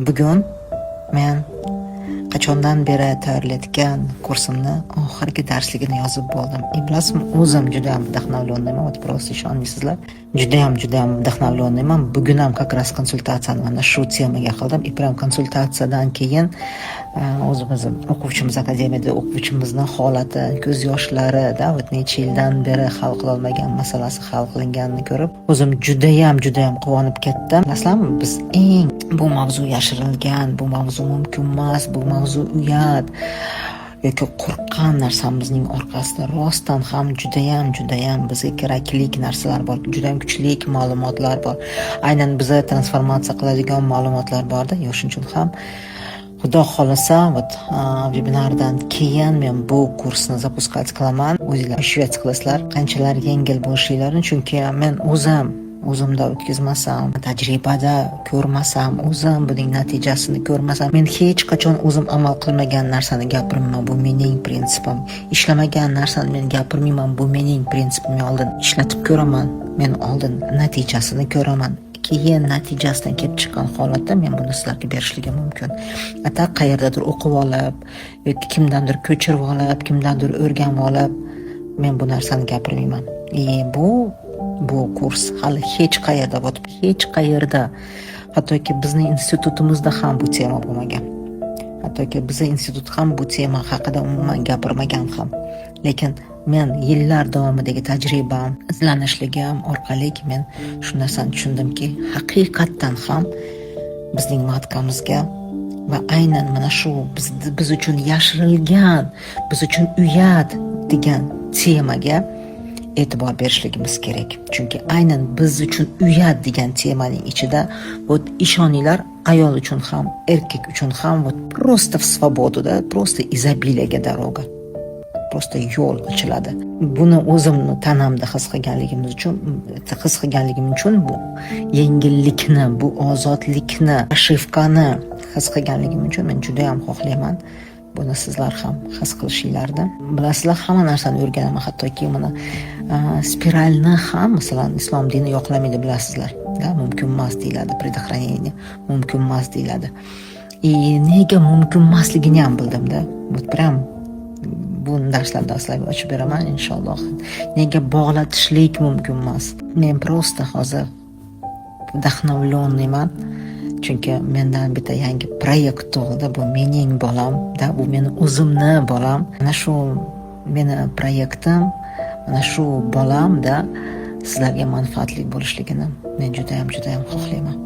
Bugun men qachondan beri tayyorlayotgan kursimni oxirgi darsligini yozib bo'ldim. Bilasizmi, o'zim juda ham vdохновленныйman, просто ishonmaysizlar. Juda ham vdохновленныйman. Bugun ham как раз konsultatsiyani mana shu temaga qildim. Prям konsultatsiyadan keyin o'zimiz o'quvchimiz akademiyada o'quvchimizning holati, ko'z yoshlari, necha yildan beri hal qila olmagan masalasi hal qilinganini ko'rib, o'zim juda ham quvonib ketdim. Bilasizlarmi, biz bu mavzu yashirilgan, bu mavzu mumkin emas, bu mavzu uyat yoki qo'rqqan narsamizning orqasida rostdan ham judayam bizga kerakli narsalar bor, judayam kuchli ma'lumotlar bor. Aynan bizni transformatsiya qiladigan ma'lumotlar borda. Shuning uchun ham Xudo xolasa, vebinardan keyin men bu kursni zapuskать qilaman. O'zinglar ishvat qilasizlar, qanchalar yengil bo'lishlarini, chunki men o'zimda o'tkazmasam, tajribada ko'rmasam, o'zim buning natijasini ko'rmasam, men hech qachon o'zim amal qilmagan narsani gapirmayman. Bu mening prinsipim. Ishlamagan narsani men gapirmayman. Bu mening prinsipim. Men oldin ishlatib ko'raman. Men oldin natijasini ko'raman. Keyin natijasidan kelib chiqqan holatda men buni sizlarga berishligim mumkin. Ata qayerdadir o'qib olib yoki kimdandir ko'chirib olib, kimdandir o'rganib olib men bu narsani gapirmayman. Bu kurs hali hech qayerda, hattoki bizning institutimizda ham bu tema bo'lmagan. Hattoki bizning institut ham bu tema haqida umuman gapirmagan ham. Lekin men yillar davomidagi tajribam, izlanishligim orqali men shu narsani tushundimki, haqiqatdan ham bizning matkamizga va aynan mana shu biz uchun yashirilgan, biz uchun uyat degan temaga e'tibor berishligimiz kerak. Chunki aynan biz uchun uyat degan temaning ichida ishoninglar, ayol uchun ham, erkak uchun ham просто в свободуда, просто изобилияga дорога. Просто yo'l ochiladi. Buni o'zimni tanamda his qilganligim uchun bu yengillikni, bu ozodlikni, shifqani his qilganligim uchun men juda ham xohlayman. Buni sizlar ham his qilishinglarni. Bilasizlar, hamma narsani o'rganaman, hattoki mana spiralni ham, masalan, islom dini yoqlamaydi, bilasizlar. Mumkin emas deyiladi, предохранение mumkin emas deyiladi. Nega mumkin emasligini ham bildim-da. Prям bu darslarda sizlarga ochib beraman inshaalloh. Nega bog'latishlik mumkin emas? Men просто hozir vdохновленныйman. Chunki mendan bitta yangi proyekt tug'ildi. Bu mening bolam, bu meni o'zimni bolam. Mana shu meni proyektim, mana shu bolamda sizlarga manfaatli bo'lishligini men juda ham xohlayman.